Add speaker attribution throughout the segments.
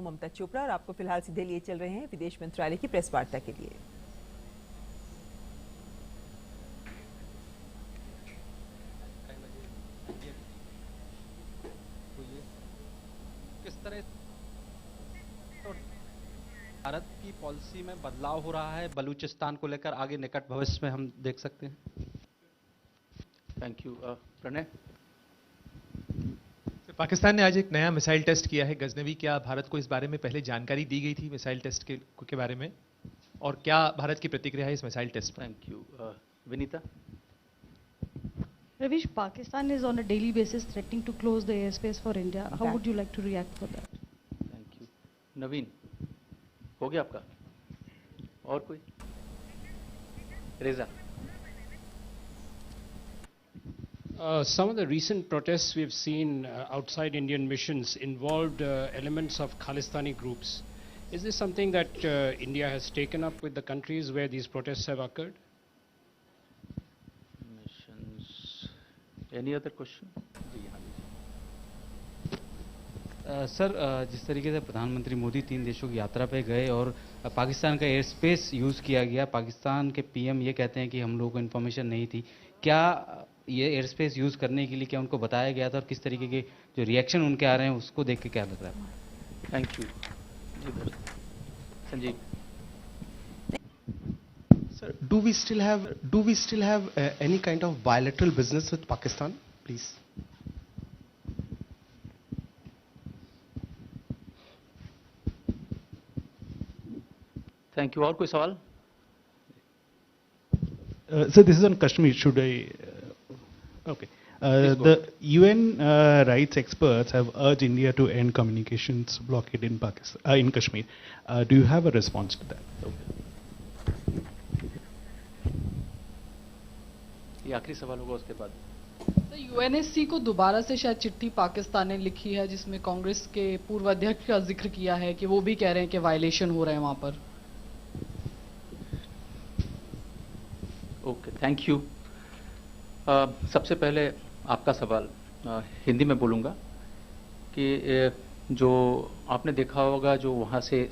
Speaker 1: ममता चोपड़ा और आपको फिलहाल सीधे लिए चल रहे हैं विदेश मंत्रालय की प्रेस वार्ता के लिए।
Speaker 2: किस तरह भारत की पॉलिसी में बदलाव हो रहा है बलूचिस्तान को लेकर आगे निकट भविष्य में हम देख सकते हैं?
Speaker 3: Thank you. प्रणय।
Speaker 4: पाकिस्तान ने आज एक नया मिसाइल टेस्ट किया है गजनवी। क्या भारत को इस बारे में पहले जानकारी दी गई थी मिसाइल टेस्ट के बारे में, और क्या भारत की प्रतिक्रिया है इस मिसाइल टेस्ट पर?
Speaker 3: Thank you. Vinita.
Speaker 5: Ravish, Pakistan is on a daily basis threatening to close the airspace for India. How would you like to react for that?
Speaker 3: Thank you. Naveen, हो गया आपका? और कोई? रेजा।
Speaker 6: Some of the recent protests we've seen outside Indian missions involved elements of Khalistani groups. Is this something that India has taken up with the countries where these protests have occurred?
Speaker 3: Missions. Any other question?
Speaker 7: Sir, जिस तरीके से प्रधानमंत्री मोदी 3 देशों की यात्रा पे गए और पाकिस्तान का एयर स्पेस यूज़ किया गया, पाकिस्तान के पीएम ये कहते हैं कि हम लोगों को इन्फॉर्मेशन नहीं थी। क्या ये एयर स्पेस यूज़ करने के लिए क्या उनको बताया गया था, और किस तरीके के जो रिएक्शन उनके आ रहे हैं उसको देख के क्या लग रहा है?
Speaker 3: Thank you. Sanjeev.
Speaker 8: Sir, do we still have any kind of bilateral business with Pakistan, please?
Speaker 3: Thank you. और कोई सवाल?
Speaker 9: So this is on Kashmir. Should I? Okay. The UN rights experts have urged India to end communications blockade in Pakistan, in Kashmir. Do you have a response to that?
Speaker 3: ये आखिरी सवाल होगा, उसके बाद।
Speaker 10: तो यूएनएससी को दोबारा से शायद चिट्ठी पाकिस्तान ने लिखी है जिसमें कांग्रेस के पूर्व अध्यक्ष का जिक्र किया है कि वो भी कह रहे हैं कि वायलेशन हो रहे हैं वहां पर।
Speaker 3: Okay, thank you. सबसे पहले आपका सवाल हिंदी में बोलूँगा कि जो आपने देखा होगा, जो वहाँ से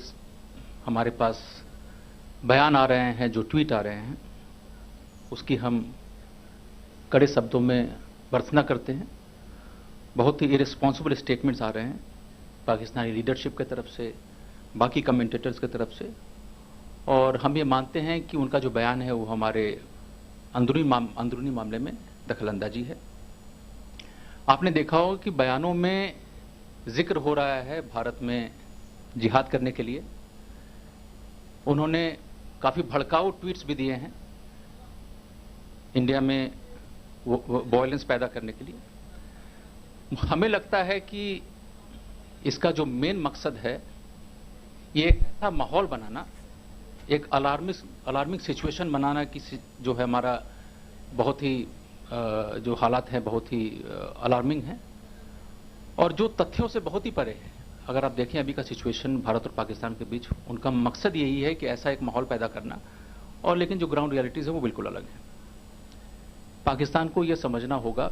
Speaker 3: हमारे पास बयान आ रहे हैं, जो ट्वीट आ रहे हैं, उसकी हम कड़े शब्दों में भर्त्सना करते हैं। बहुत ही इरेस्पॉन्सिबल स्टेटमेंट्स आ रहे हैं पाकिस्तानी लीडरशिप की तरफ से, बाकी कमेंटेटर्स की तरफ से, और हम ये मानते हैं कि उनका जो बयान है वो हमारे अंदरूनी मामले में दखलंदाजी है। आपने देखा होगा कि बयानों में जिक्र हो रहा है भारत में जिहाद करने के लिए। उन्होंने काफ़ी भड़काऊ ट्वीट्स भी दिए हैं इंडिया में वॉयलेंस पैदा करने के लिए। हमें लगता है कि इसका जो मेन मकसद है, ये एक ऐसा माहौल बनाना, एक अलार्मिंग सिचुएशन बनाना कि जो है हमारा बहुत ही जो हालात हैं बहुत ही अलार्मिंग हैं और जो तथ्यों से बहुत ही परे है। अगर आप देखें अभी का सिचुएशन भारत और पाकिस्तान के बीच, उनका मकसद यही है कि ऐसा एक माहौल पैदा करना, और लेकिन जो ग्राउंड रियलिटीज़ है वो बिल्कुल अलग है। पाकिस्तान को यह समझना होगा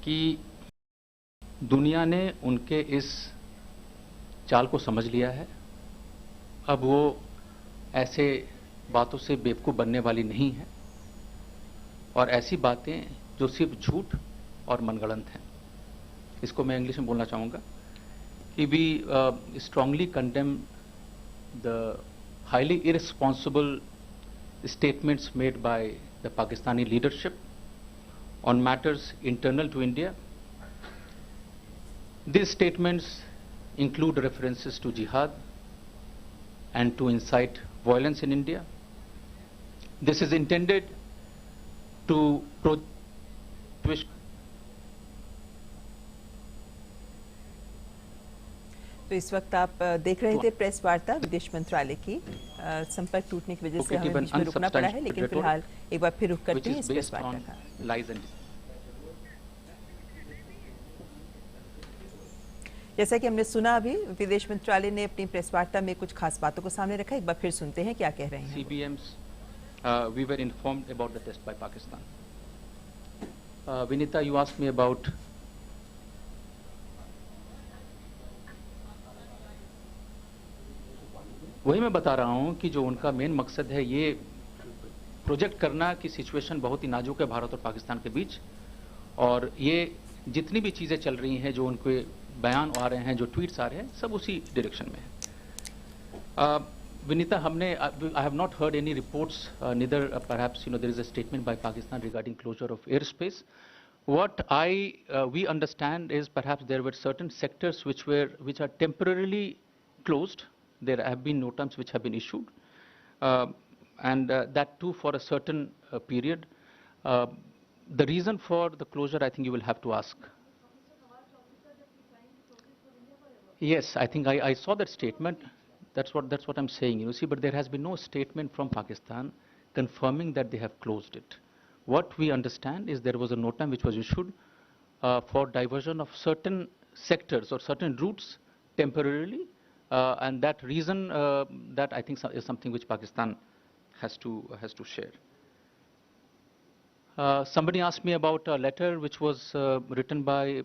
Speaker 3: कि दुनिया ने उनके इस चाल को समझ लिया है। अब वो ऐसे बातों से बेवकूफ़ बनने वाली नहीं है, और ऐसी बातें जो सिर्फ झूठ और मनगढ़ंत हैं। इसको मैं इंग्लिश में बोलना चाहूँगा कि we strongly condemn the highly irresponsible statements made by the Pakistani leadership on matters internal to India. These statements include references to jihad and to incite violence in India. This is intended to project.
Speaker 1: तो इस वक्त आप देख रहे थे press वार्ता विदेश मंत्रालय की। संपर्क टूटने की वजह से हमें बीच में रुकना पड़ा है, लेकिन फिलहाल एक बार फिर रुक करते हैं इस प्रेस वार्ता का। जैसा कि हमने सुना, अभी विदेश मंत्रालय ने अपनी प्रेस वार्ता में कुछ खास बातों को सामने रखा। एक बार फिर सुनते हैं क्या कह रहे हैं।
Speaker 3: CBMs, we were informed about the test by Pakistan. Vinita, you asked me about वही मैं बता रहा हूं कि जो उनका मेन मकसद है ये प्रोजेक्ट करना कि सिचुएशन बहुत ही नाजुक है भारत और पाकिस्तान के बीच, और ये जितनी भी चीज़ें चल रही हैं, जो उनके बयान आ रहे हैं, जो ट्वीट्स आ रहे हैं, सब उसी डायरेक्शन में है। विनीता, हमने I have not heard any reports, neither perhaps there is a statement by Pakistan regarding closure of air space. What we understand is perhaps there were certain sectors which are temporarily closed. There have been NOTAMs which have been issued, and that too for a certain period. The reason for the closure, I think you will have to ask. Yes, I think I saw that statement. That's what I'm saying. You see, but there has been no statement from Pakistan confirming that they have closed it. What we understand is there was a NOTAM which was issued for diversion of certain sectors or certain routes temporarily, and that reason that I think is something which Pakistan has to share. Somebody asked me about a letter which was written by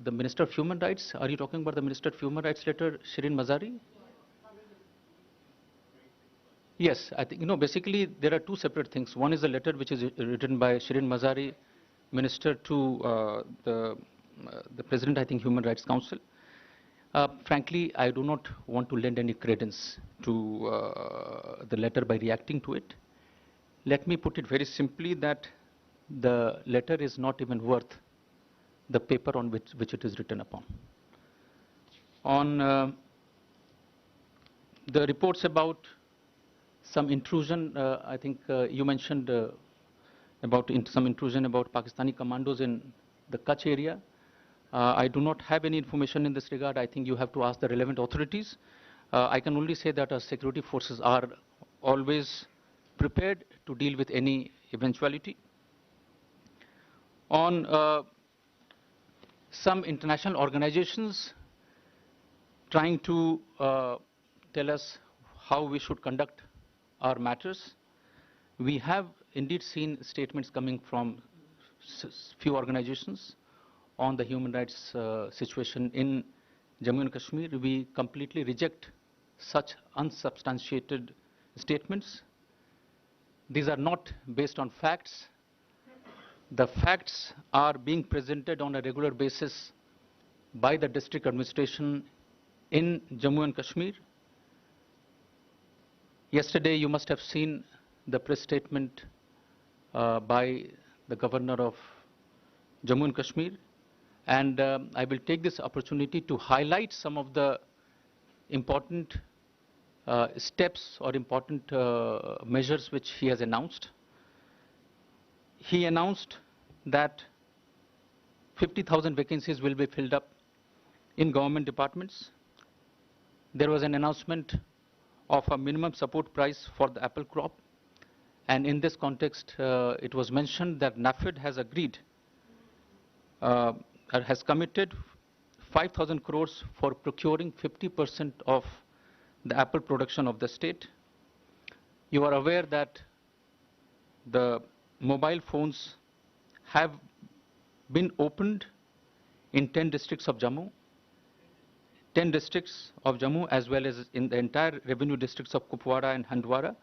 Speaker 3: the Minister of Human Rights. Are you talking about the Minister of Human Rights letter, Shirin Mazari? Yes, I think, basically there are two separate things. One is a letter which is written by Shirin Mazari, Minister to the President, I think, Human Rights Council. Frankly, I do not want to lend any credence to the letter by reacting to it. Let me put it very simply that the letter is not even worth the paper on which it is written upon. On the reports about some intrusion, I think you mentioned about some intrusion about Pakistani commandos in the Kutch area. I do not have any information in this regard. I think you have to ask the relevant authorities. I can only say that our security forces are always prepared to deal with any eventuality. On some international organizations trying to tell us how we should conduct our matters, we have indeed seen statements coming from few organizations on the human rights situation in Jammu and Kashmir. We completely reject such unsubstantiated statements. These are not based on facts. The facts are being presented on a regular basis by the district administration in Jammu and Kashmir. Yesterday, you must have seen the press statement by the governor of Jammu and Kashmir, and I will take this opportunity to highlight some of the important steps or important measures which he has announced. He announced that 50,000 vacancies will be filled up in government departments. There was an announcement of a minimum support price for the apple crop, and in this context it was mentioned that NAFED has agreed has committed 5,000 crores for procuring 50% of the apple production of the state. You are aware that the mobile phones have been opened in 10 districts of Jammu, 10 districts of Jammu as well as in the entire revenue districts of Kupwara and Handwara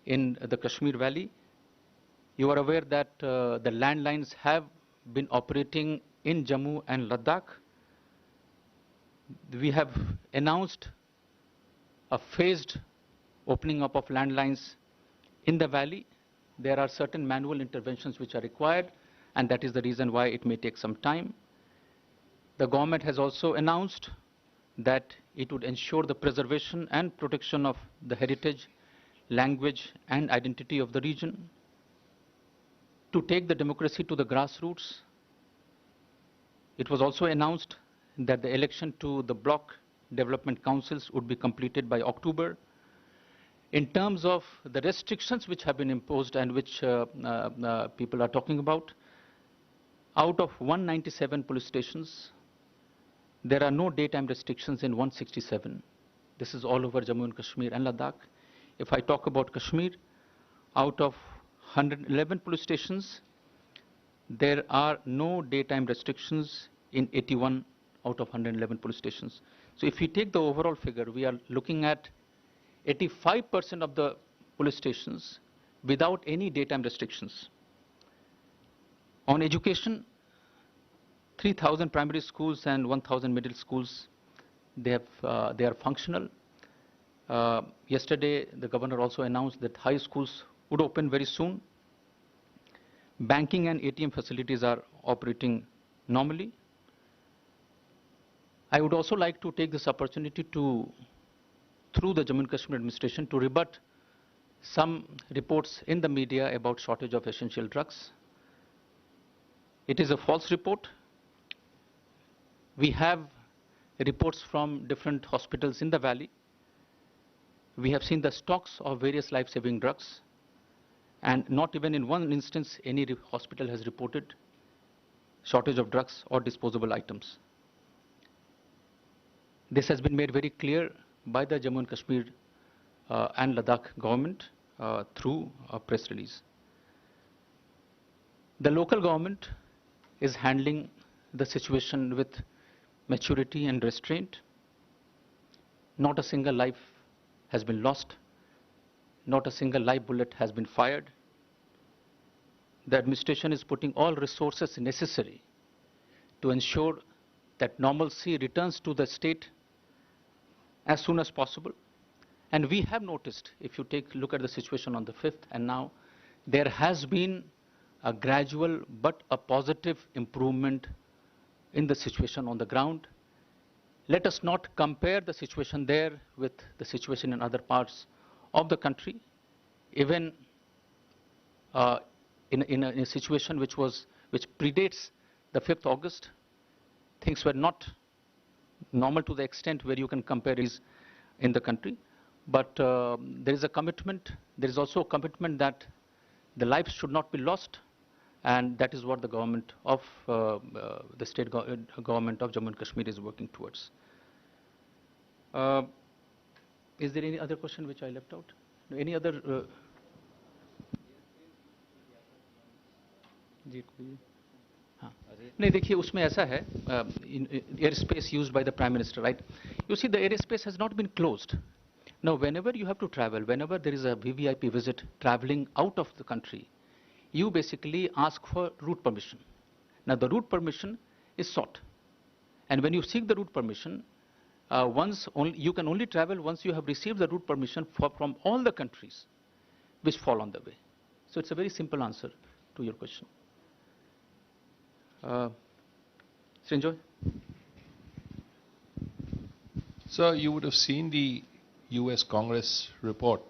Speaker 3: in the Kashmir Valley. You are aware that the landlines have been operating in Jammu and Ladakh. We have announced a phased opening up of landlines in the valley. There are certain manual interventions which are required, and that is the reason why it may take some time. The government has also announced that it would ensure the preservation and protection of the heritage, language, and identity of the region. To take the democracy to the grassroots, it was also announced that the election to the block development councils would be completed by October. In terms of the restrictions which have been imposed and which people are talking about, out of 197 police stations, there are no daytime restrictions in 167. This is all over Jammu and Kashmir and Ladakh. If I talk about Kashmir, out of 111 police stations, there are no daytime restrictions in 81 out of 111 police stations. So if we take the overall figure, we are looking at 85% of the police stations without any daytime restrictions. On education, 3,000 primary schools and 1,000 middle schools, they are functional. Yesterday, the governor also announced that high schools would open very soon. Banking and ATM facilities are operating normally. I would also like to take this opportunity to, through the Jammu and Kashmir administration, to rebut some reports in the media about shortage of essential drugs. It is a false report. We have reports from different hospitals in the valley. We have seen the stocks of various life-saving drugs, and not even in one instance any hospital has reported shortage of drugs or disposable items. This has been made very clear by the Jammu and Kashmir and Ladakh government through a press release. The local government is handling the situation with maturity and restraint. Not a single life has been lost. Not a single live bullet has been fired. The administration is putting all resources necessary to ensure that normalcy returns to the state as soon as possible. And we have noticed, if you take a look at the situation on the 5th and now, there has been a gradual but a positive improvement in the situation on the ground. Let us not compare the situation there with the situation in other parts of the country. Even in a situation which predates the 5th August, things were not normal to the extent where you can compare these in the country. But there is a commitment, there is also a commitment that the lives should not be lost, and that is what the government of the state government of Jammu and Kashmir is working towards. Is there any other question which I left out? Any other? जी हाँ नहीं देखिए उसमें ऐसा है airspace used by the prime minister right you see the airspace has not been closed now whenever you have to travel, whenever there is a VVIP visit traveling out of the country, you basically ask for route permission. Now the route permission is sought, and when you seek the route permission, you can only travel once you have received the route permission from all the countries which fall on the way. So it's a very simple answer to your question. Srinjoy?
Speaker 11: Sir, you would have seen the US Congress report,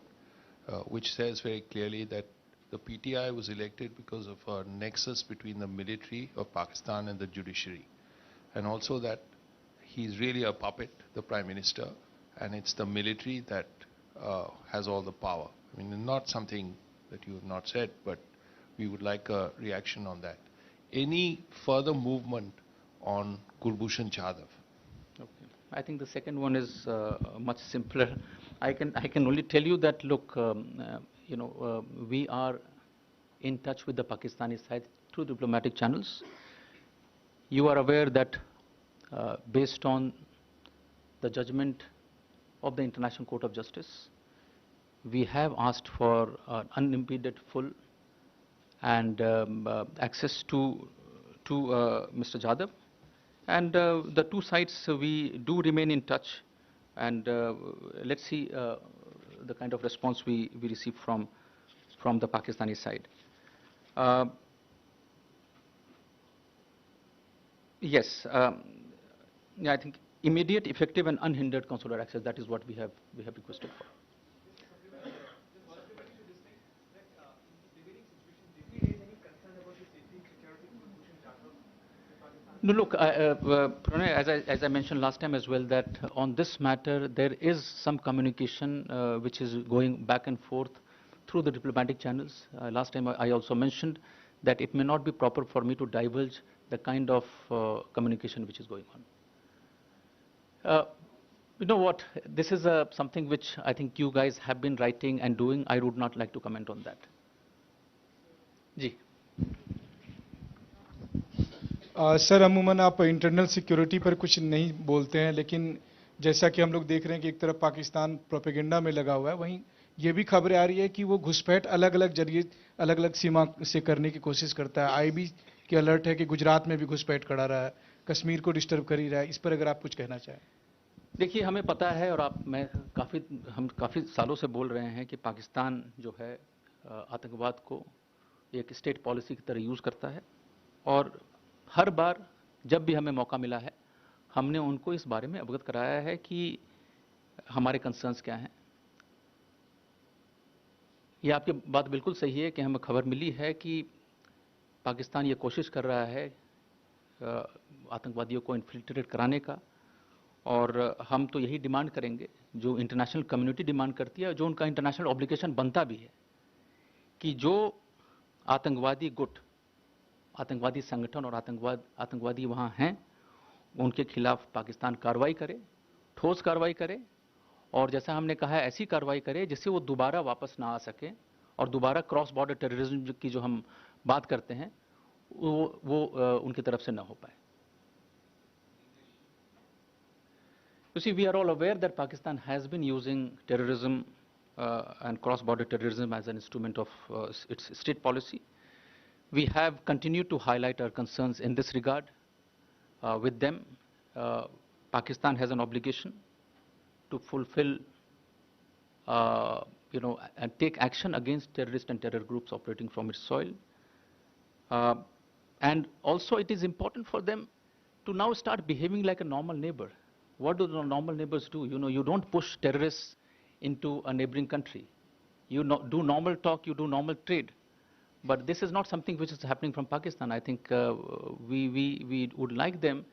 Speaker 11: which says very clearly that the PTI was elected because of a nexus between the military of Pakistan and the judiciary, and also that he's really a puppet, the Prime Minister, and it's the military that has all the power. I mean, not something that you have not said, but we would like a reaction on that. Any further movement on Kulbhushan Jadhav?
Speaker 3: Okay. I think the second one is much simpler. I can only tell you that look, we are in touch with the Pakistani side through diplomatic channels. You are aware that based on the judgment of the International Court of Justice, we have asked for unimpeded full and access to Mr. Jadhav. And the two sides, we do remain in touch, and let's see the kind of response we receive from the Pakistani side. Yes, I think immediate, effective, and unhindered consular access. That is what we have requested for. No, look, Pranay, as I mentioned last time as well, that on this matter there is some communication which is going back and forth through the diplomatic channels. Last time I also mentioned that it may not be proper for me to divulge the kind of communication which is going on. You know what? This is something which I think you guys have been writing and doing. I would not like to comment on that. Ji.
Speaker 12: Sir अमूमन आप internal security पर कुछ नहीं बोलते हैं, लेकिन जैसा कि हम लोग देख रहे हैं कि एक तरफ पाकिस्तान प्रोपेगेंडा में लगा हुआ है, वहीं ये भी खबरें आ रही है कि वो घुसपैठ अलग अलग जरिए अलग अलग सीमा से करने की कोशिश करता है। आईबी की अलर्ट है कि गुजरात में भी घुसपैठ करा रहा है, कश्मीर को डिस्टर्ब कर ही रहा है। इस पर अगर आप कुछ कहना चाहें।
Speaker 3: देखिए, हमें पता है और हम काफ़ी सालों से बोल रहे हैं कि पाकिस्तान जो है आतंकवाद को एक स्टेट पॉलिसी की तरह यूज़ करता है, और हर बार जब भी हमें मौका मिला है हमने उनको इस बारे में अवगत कराया है कि हमारे कंसर्न्स क्या हैं। ये आपकी बात बिल्कुल सही है कि हमें खबर मिली है कि पाकिस्तान ये कोशिश कर रहा है आतंकवादियों को इन्फिल्ट्रेट कराने का, और हम तो यही डिमांड करेंगे जो इंटरनेशनल कम्युनिटी डिमांड करती है, जो उनका इंटरनेशनल ऑब्लिगेशन बनता भी है, कि जो आतंकवादी गुट, आतंकवादी संगठन और आतंकवादी वहाँ हैं, उनके खिलाफ पाकिस्तान कार्रवाई करे, ठोस कार्रवाई करे, और जैसा हमने कहा है ऐसी कार्रवाई करे जिससे वो दोबारा वापस ना आ सके, और दोबारा क्रॉस बॉर्डर टेररिज्म की जो हम बात करते हैं वो उनकी तरफ से ना हो पाए। You see, we are all aware that Pakistan has been using terrorism and cross-border terrorism as an instrument of its state policy. We have continued to highlight our concerns in this regard with them. Pakistan has an obligation to fulfill, and take action against terrorists and terror groups operating from its soil. And also it is important for them to now start behaving like a normal neighbor. What do the normal neighbors do? You don't push terrorists into a neighboring country. You do normal talk, you do normal trade. But this is not something which is happening from Pakistan. I think we would like them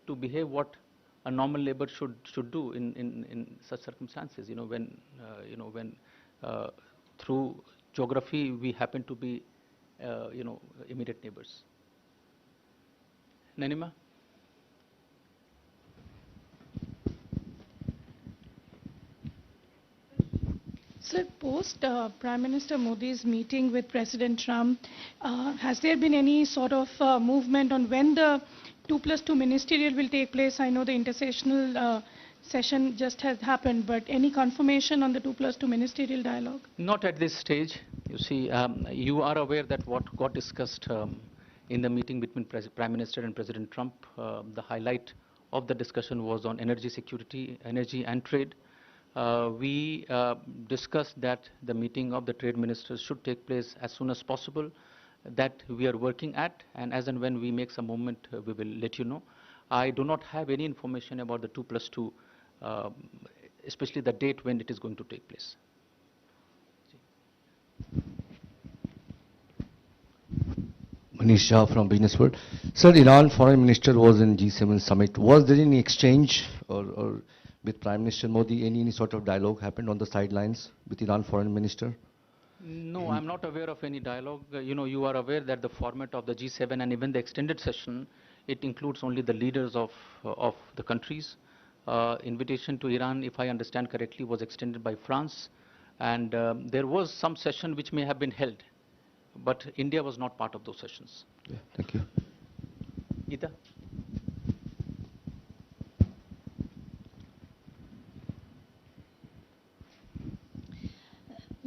Speaker 3: to behave what a normal neighbor should do in such circumstances. When through geography we happen to be immediate neighbors. Nanima?
Speaker 5: Sir, post Prime Minister Modi's meeting with President Trump, has there been any sort of movement on when the 2+2 ministerial will take place? I know the intersessional session just has happened, but any confirmation on the 2+2 ministerial dialogue?
Speaker 3: Not at this stage. You see, you are aware that what got discussed in the meeting between Prime Minister and President Trump, the highlight of the discussion was on energy security, energy and trade. We discussed that the meeting of the trade ministers should take place as soon as possible. That we are working at, and as and when we make some movement, we will let you know. I do not have any information about the 2+2, especially the date when it is going to take place.
Speaker 13: Manish Shah from Business World. Sir, Iran Foreign Minister was in G7 summit. Was there any exchange or with Prime Minister Modi, any sort of dialogue happened on the sidelines with Iran Foreign Minister?
Speaker 3: No, I'm not aware of any dialogue. You are aware that the format of the G7 and even the extended session, it includes only the leaders of the countries. Invitation to Iran, if I understand correctly, was extended by France, and there was some session which may have been held, but India was not part of those sessions.
Speaker 13: Yeah, thank you.
Speaker 3: Geeta?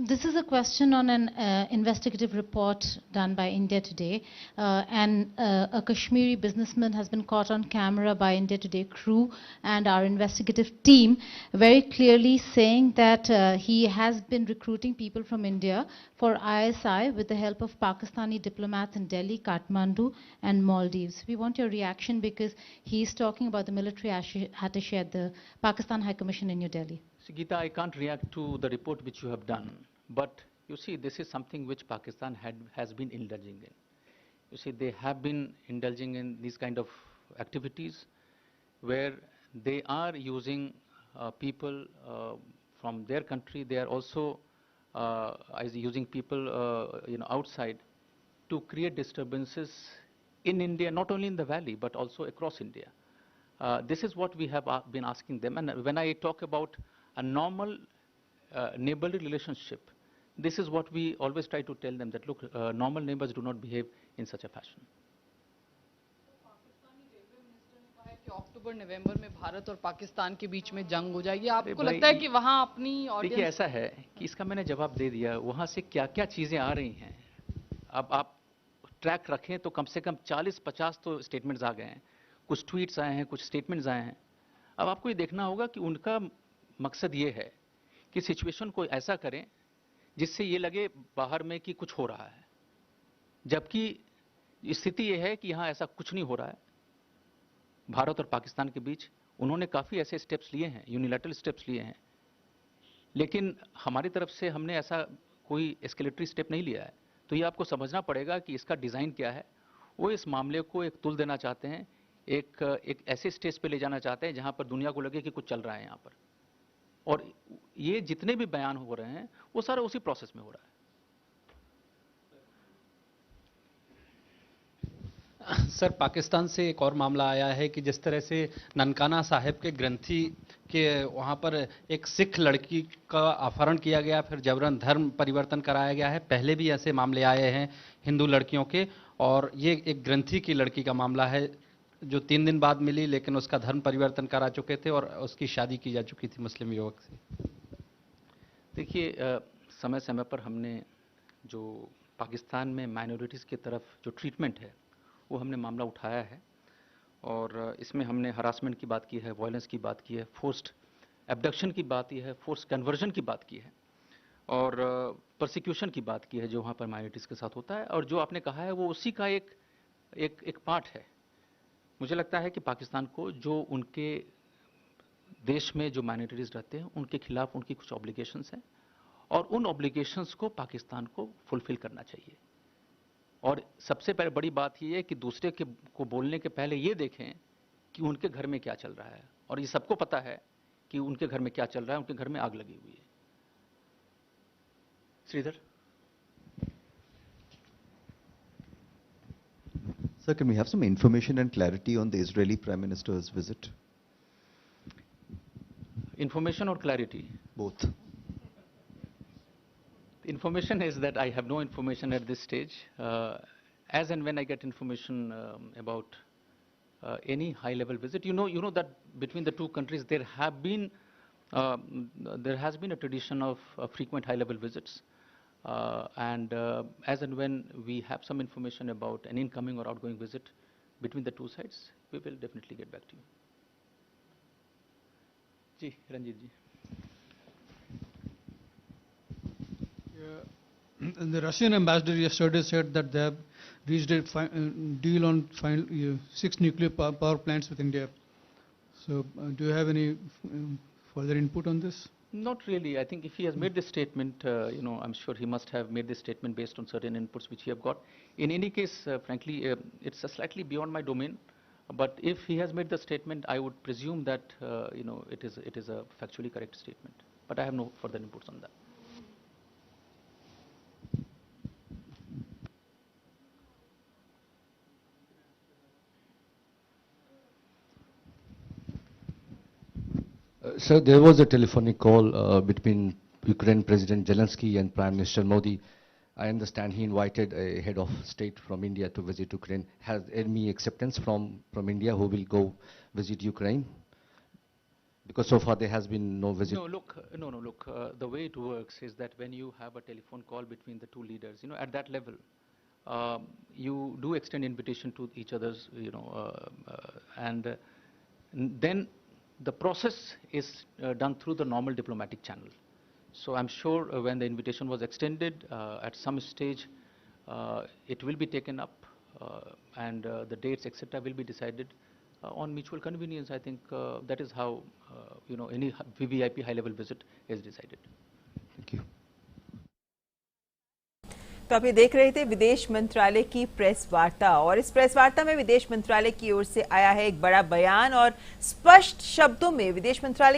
Speaker 14: This is a question on an investigative report done by India Today, and a Kashmiri businessman has been caught on camera by India Today crew and our investigative team, very clearly saying that he has been recruiting people from India for ISI with the help of Pakistani diplomats in Delhi, Kathmandu and Maldives. We want your reaction because he is talking about the military attaché at the Pakistan High Commission in New Delhi.
Speaker 3: So, Geeta, I can't react to the report which you have done, but you see, this is something which Pakistan has been indulging in. You see, they have been indulging in these kind of activities where they are using people from their country. They are also using people outside to create disturbances in India, not only in the valley but also across India. This is what we have been asking them, and when I talk about a normal neighborly relationship, this is what we always try to tell them, that look, normal neighbors do not behave in such a fashion.
Speaker 10: अक्टूबर नवंबर में भारत और पाकिस्तान के बीच में जंग हो जाएगी, आपको लगता है कि वहां अपनी ऑडियंस?
Speaker 3: देखिए ऐसा है कि इसका मैंने जवाब दे दिया, वहां से क्या क्या चीजें आ रही हैं। अब आप ट्रैक रखें तो कम से कम 40-50 तो स्टेटमेंट्स आ गए हैं, कुछ ट्वीट्स आए हैं, कुछ स्टेटमेंट्स आए हैं। अब आपको ये देखना होगा कि उनका मकसद ये है कि सिचुएशन को ऐसा करें जिससे ये लगे बाहर में कि कुछ हो रहा है, जबकि स्थिति ये है कि यहाँ ऐसा कुछ नहीं हो रहा है। भारत और पाकिस्तान के बीच उन्होंने काफ़ी ऐसे स्टेप्स लिए हैं, यूनिलैटरल स्टेप्स लिए हैं, लेकिन हमारी तरफ से हमने ऐसा कोई एस्केलेटरी स्टेप नहीं लिया है। तो ये आपको समझना पड़ेगा कि इसका डिज़ाइन क्या है। वो इस मामले को एक तुल देना चाहते हैं, एक ऐसे स्टेज पे ले जाना चाहते हैं जहाँ पर दुनिया को लगे कि कुछ चल रहा है यहाँ पर। और ये जितने भी बयान हो रहे हैं वो सारा उसी प्रोसेस में हो रहा है।
Speaker 2: सर, पाकिस्तान से एक और मामला आया है कि जिस तरह से ननकाना साहिब के ग्रंथी के वहाँ पर एक सिख लड़की का अपहरण किया गया, फिर जबरन धर्म परिवर्तन कराया गया है। पहले भी ऐसे मामले आए हैं हिंदू लड़कियों के, और ये एक ग्रंथी की लड़की का मामला है जो 3 दिन बाद मिली, लेकिन उसका धर्म परिवर्तन करा चुके थे और उसकी शादी की जा चुकी थी मुस्लिम युवक से।
Speaker 3: देखिए समय समय पर हमने जो पाकिस्तान में माइनॉरिटीज़ की तरफ जो ट्रीटमेंट है वो हमने मामला उठाया है, और इसमें हमने हरासमेंट की बात की है, वायलेंस की बात की है, फोर्स्ड एब्डक्शन की बात की है, फोर्स्ड कन्वर्जन की बात की है, और परसिक्यूशन की बात की है जो वहाँ पर माइनॉरिटीज़ के साथ होता है। और जो आपने कहा है वो उसी का एक पार्ट है। मुझे लगता है कि पाकिस्तान को जो उनके देश में जो माइनॉरिटीज़ रहते हैं उनके खिलाफ उनकी कुछ ऑब्लिगेशंस हैं, और उन ऑब्लिगेशंस को पाकिस्तान को फुलफिल करना चाहिए। और सबसे पहले बड़ी बात ये है कि दूसरे को बोलने के पहले ये देखें कि उनके घर में क्या चल रहा है, और ये सबको पता है कि उनके घर में क्या चल रहा है, उनके घर में आग लगी हुई है। Shridhar.
Speaker 15: Sir, can we have some information and clarity on the Israeli Prime Minister's visit?
Speaker 3: Information or clarity?
Speaker 15: Both.
Speaker 3: Information is that I have no information at this stage. As and when I get information about any high-level visit, you know that between the two countries there has been a tradition of frequent high-level visits, and as and when we have some information about an incoming or outgoing visit between the two sides, we will definitely get back to you. Ji, Ranjit ji.
Speaker 16: The Russian ambassador yesterday said that they have reached a deal on 6 nuclear power plants with India. So, do you have any further input on this?
Speaker 3: Not really. I think if he has made this statement, I'm sure he must have made this statement based on certain inputs which he have got. In any case, frankly, it's slightly beyond my domain. But if he has made the statement, I would presume that it is a factually correct statement. But I have no further inputs on that.
Speaker 13: Sir, there was a telephonic call between Ukraine President Zelensky and Prime Minister Modi. I understand he invited a head of state from India to visit Ukraine. Has any acceptance from India who will go visit Ukraine? Because so far there has been no visit.
Speaker 3: No, look. The way it works is that when you have a telephone call between the two leaders, at that level, you do extend invitation to each other's, and then the process is done through the normal diplomatic channel. So I'm sure when the invitation was extended, at some stage, it will be taken up, and the dates, etc., will be decided on mutual convenience. I think that is how any VVIP high-level visit is decided.
Speaker 15: Thank you.
Speaker 1: तो आप ये देख रहे थे विदेश मंत्रालय की press वार्ता, और इस प्रेस वार्ता में विदेश मंत्रालय की ओर से आया है एक बड़ा बयान, और स्पष्ट शब्दों में विदेश मंत्रालय के